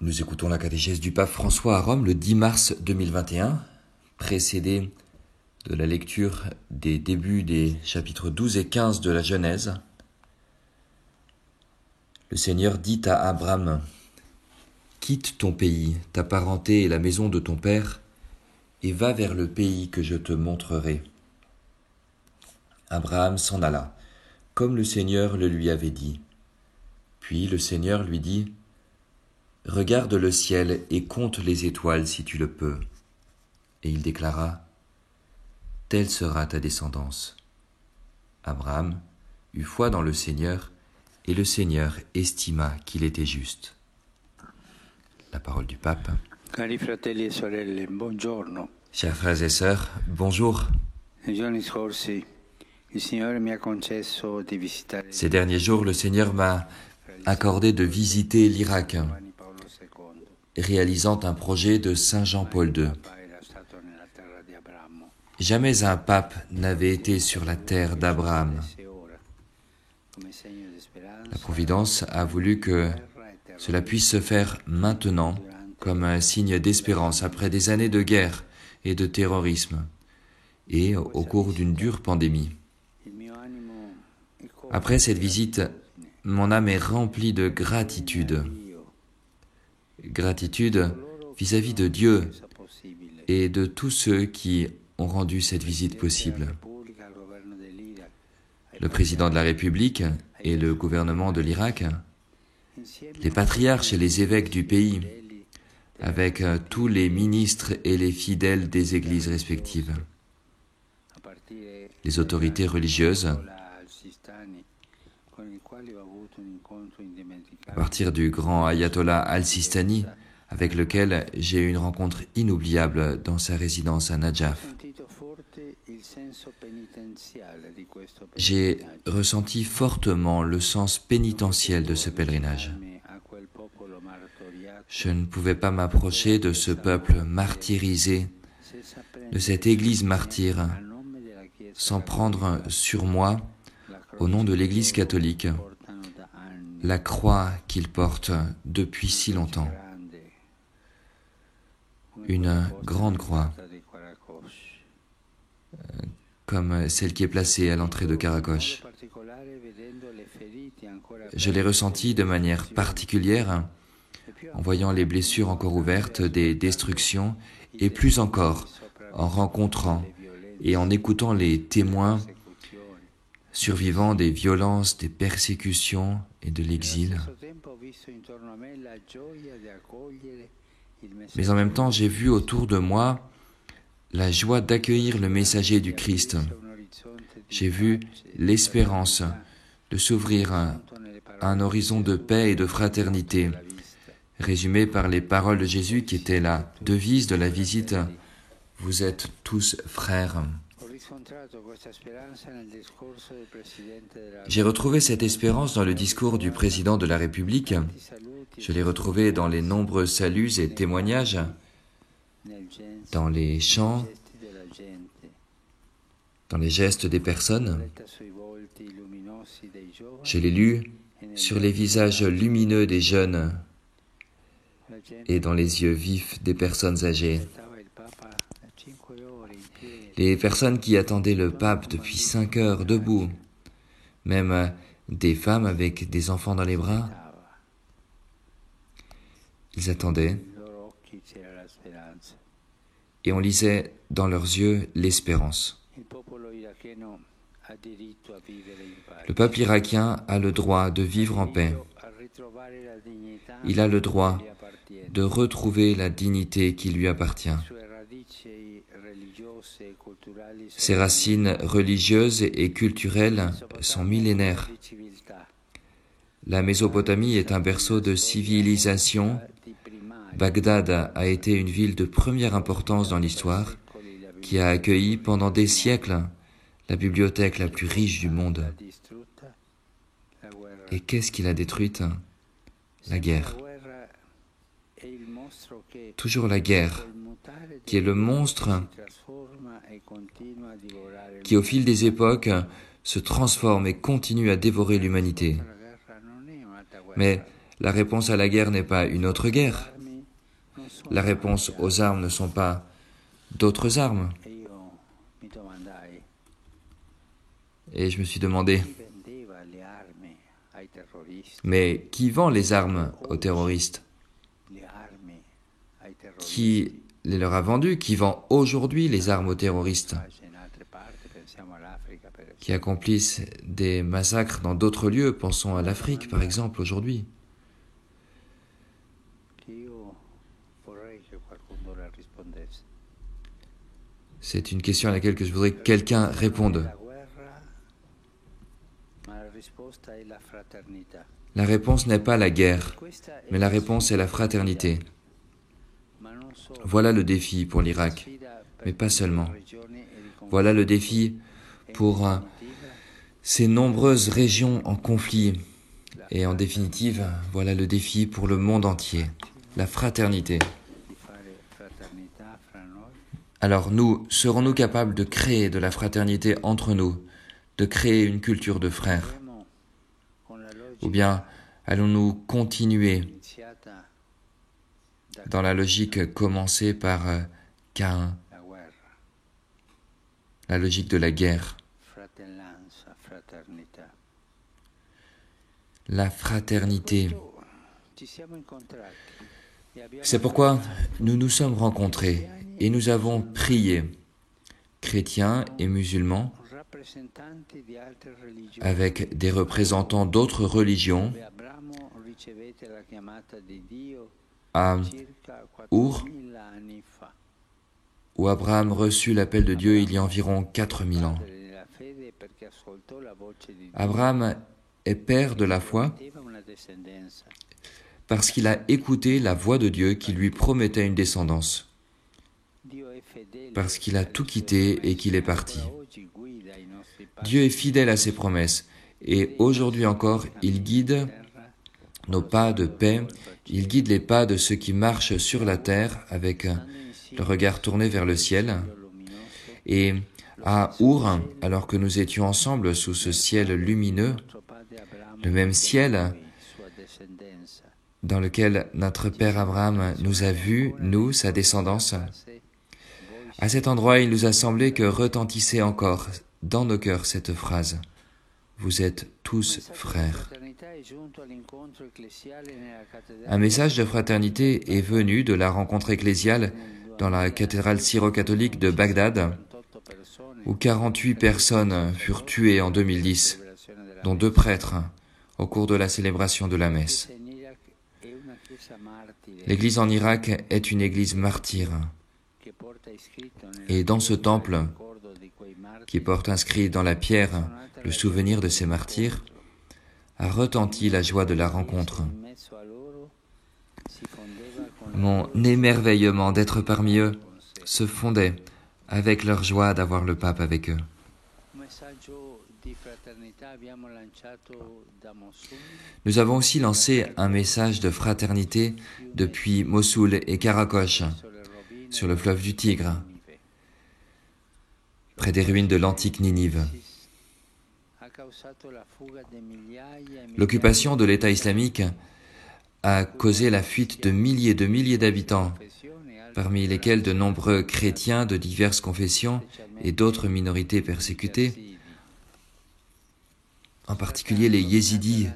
Nous écoutons la catéchèse du pape François à Rome le 10 mars 2021, précédée de la lecture des débuts des chapitres 12 et 15 de la Genèse. Le Seigneur dit à Abraham : « Quitte ton pays, ta parenté et la maison de ton père, et va vers le pays que je te montrerai. » Abraham s'en alla, comme le Seigneur le lui avait dit. Puis le Seigneur lui dit : « Regarde le ciel et compte les étoiles si tu le peux. » Et il déclara : « Telle sera ta descendance. » Abraham eut foi dans le Seigneur, et le Seigneur estima qu'il était juste. La parole du pape. Cari fratelli e sorelle, buongiorno. Chers frères et sœurs, bonjour. Nei giorni scorsi il Signore mi ha concesso di visitare Ces derniers jours, le Seigneur m'a accordé de visiter l'Irak, Giovanni Paolo II. réalisant un projet de Saint Jean-Paul II. Papa era stato nella terra di Abramo. Jamais un pape n'avait été sur la terre d'Abraham. Se ora, come segno di speranza, La Providence a voulu que terra e terra cela puisse se faire maintenant comme un signe d'espérance après des années de guerre et de terrorisme et au cours d'une dure pandémie. il mio animo è come Après cette visite, mon âme est remplie de gratitude. Dio, Gratitude vis-à-vis de Dieu sa possibile. et de tous ceux qui ont rendu cette visite possible. Repubblica, il governo dell'Iraq, Le président de la République et le gouvernement de l'Irak, insieme les patriarches et les évêques du pays, avec tous les ministres et les fidèles des églises respectives, a partire les autorités religieuses, al-Sistani, con il quale ho avuto un incontro à indimenticabile. partir du grand ayatollah al-Sistani, avec lequel j'ai eu une rencontre inoubliable dans sa résidence à Najaf. Ho sentito forte il senso penitenziale di questo J'ai pellegrinaggio. ressenti fortement le sens pénitentiel de ce pèlerinage. A quel popolo martoriato, Je ne pouvais pas m'approcher de ce peuple martyrisé, senza de prendere cette église martyre, a nome della Chiesa sans prendre sur moi, la au nom de l'Église croce catholique, che portano da anni, la croix qu'ils portent depuis si longtemps, grande, come une quella posta grande alla croix, porta di Quaracosh. comme celle qui est placée à l'entrée de In Karakosh. modo particolare vedendo le ferite ancora Je l'ai ressenti de manière particulière e più en voyant les blessures encore ouvertes des destructions et plus encore en rencontrant et en écoutant les témoins persecuzioni. survivants des violences, des persécutions et de l'exil. Allo stesso tempo ho visto intorno a me la gioia di accogliere il Mais en même temps, j'ai vu autour de moi la joie d'accueillir le messager du Christ. J'ai vu l'espérance de s'ouvrir à un horizon de paix et de fraternité, résumé par les paroles de Jésus qui étaient la devise de la visite « Vous êtes tous frères ». J'ai retrouvé cette espérance dans le discours du président de la République. Je l'ai retrouvé dans les nombreux saluts et témoignages, dans les chants, dans les gestes des personnes. Je l'ai lu sur les visages lumineux des jeunes et dans les yeux vifs des personnes âgées. Les personnes qui attendaient le pape depuis 5 heures debout, même des femmes avec des enfants dans les bras, ils attendaient et on lisait dans leurs yeux l'espérance. Le peuple irakien a le droit de vivre en paix. Il a le droit de retrouver la dignité qui lui appartient. Ses racines religieuses et culturelles sont millénaires. La Mésopotamie est un berceau de civilisation. Bagdad a été une ville de première importance dans l'histoire qui a accueilli pendant des siècles la bibliothèque la plus riche du monde. Et qu'est-ce qui l'a détruite ? La guerre. Toujours la guerre, qui est le monstre qui, au fil des époques, se transforme et continue à dévorer l'humanité. Mais La réponse à la guerre n'est pas une autre guerre. La réponse aux armes ne sont pas d'autres armes. Et je me suis demandé, mais qui vend les armes aux terroristes? Qui les leur a vendues? Qui vend aujourd'hui les armes aux terroristes? Qui accomplissent des massacres dans d'autres lieux? Pensons à l'Afrique, par exemple, aujourd'hui. C'est une question à laquelle je voudrais que quelqu'un réponde. La réponse n'est pas la guerre, mais la réponse est la fraternité. Voilà le défi pour l'Irak, mais pas seulement. Voilà le défi pour ces nombreuses régions en conflit. Et en définitive, voilà le défi pour le monde entier, la fraternité. Alors serons-nous capables de créer de la fraternité entre nous, de créer une culture de frères? Ou bien allons-nous continuer dans la logique commencée par Caïn, la logique de la guerre? La fraternité. C'est pourquoi nous nous sommes rencontrés et nous avons prié, chrétiens et musulmans, avec des représentants d'autres religions, à Our, où Abraham reçut l'appel de Dieu il y a environ 4000 ans. Abraham est père de la foi parce qu'il a écouté la voix de Dieu qui lui promettait une descendance, parce qu'il a tout quitté et qu'il est parti. Dieu est fidèle à ses promesses et aujourd'hui encore, il guide nos pas de paix, il guide les pas de ceux qui marchent sur la terre avec le regard tourné vers le ciel. Et à Our, alors que nous étions ensemble sous ce ciel lumineux, le même ciel dans lequel notre Père Abraham nous a vus, nous, sa descendance, à cet endroit, il nous a semblé que retentissait encore dans nos cœurs cette phrase: vous êtes tous frères. Un message de fraternité est venu de la rencontre ecclésiale dans la cathédrale syro-catholique de Bagdad, où 48 personnes furent tuées en 2010, dont 2 prêtres, au cours de la célébration de la messe. L'église en Irak est une église martyre. Et dans ce temple, qui porte inscrit dans la pierre le souvenir de ces martyrs, a retenti la joie de la rencontre. Mon émerveillement d'être parmi eux se fondait avec leur joie d'avoir le pape avec eux. Nous avons aussi lancé un message de fraternité depuis Mossoul et Karakosh, sur le fleuve du Tigre, près des ruines de l'antique Ninive. L'occupation de l'État islamique a causé la fuite de milliers d'habitants, parmi lesquels de nombreux chrétiens de diverses confessions et d'autres minorités persécutées, en particulier les Yézidis.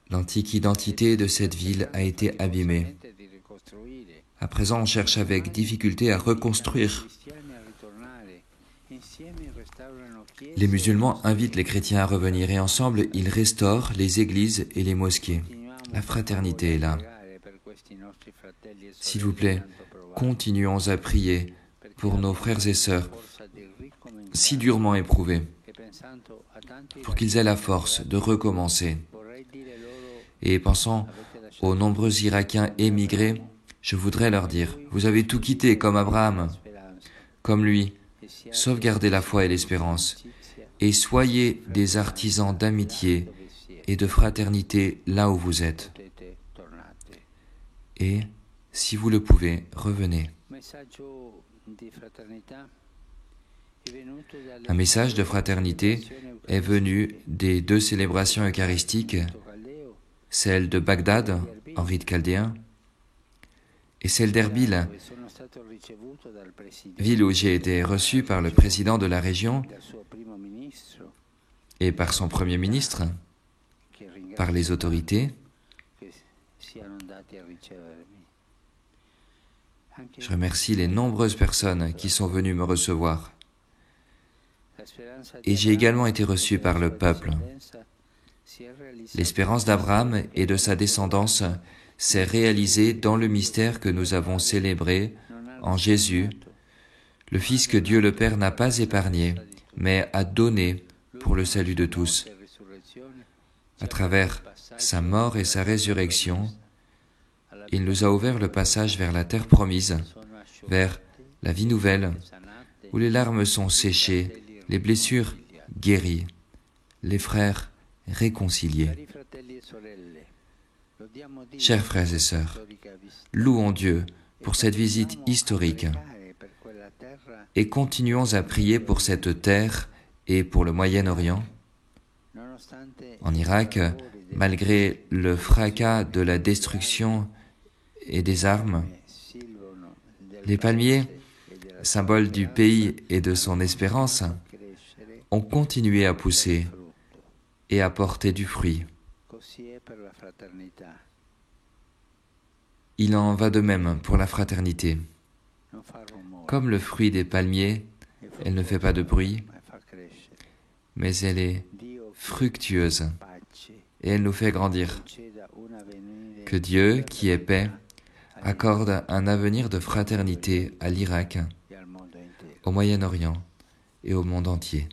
L'antique identité de cette ville a été abîmée. À présent, on cherche avec difficulté à reconstruire. Les musulmans invitent les chrétiens à revenir et ensemble, ils restaurent les églises et les mosquées. La fraternité est là. S'il vous plaît, continuons à prier pour nos frères et sœurs si durement éprouvés, pour qu'ils aient la force de recommencer. Et pensant aux nombreux Irakiens émigrés, je voudrais leur dire, vous avez tout quitté comme Abraham, comme lui, sauvegardez la foi et l'espérance, et soyez des artisans d'amitié et de fraternité là où vous êtes. Et, si vous le pouvez, revenez. Un message de fraternité est venu des 2 célébrations eucharistiques, celle de Bagdad, en rite chaldéen, et celle d'Erbil, ville où j'ai été reçu par le président de la région et par son premier ministre, par les autorités. Je remercie les nombreuses personnes qui sont venues me recevoir. Et j'ai également été reçu par le peuple. L'espérance d'Abraham et de sa descendance s'est réalisée dans le mystère que nous avons célébré en Jésus, le Fils que Dieu le Père n'a pas épargné, mais a donné pour le salut de tous. À travers sa mort et sa résurrection, il nous a ouvert le passage vers la terre promise, vers la vie nouvelle, où les larmes sont séchées, les blessures guéries, les frères réconciliés. Chers frères et sœurs, louons Dieu pour cette visite historique et continuons à prier pour cette terre et pour le Moyen-Orient. En Irak, malgré le fracas de la destruction et des armes, les palmiers, symbole du pays et de son espérance, ont continué à pousser et à porter du fruit. Il en va de même pour la fraternité. Comme le fruit des palmiers, elle ne fait pas de bruit, mais elle est fructueuse et elle nous fait grandir. Que Dieu, qui est paix, accorde un avenir de fraternité à l'Irak, au Moyen-Orient et au monde entier.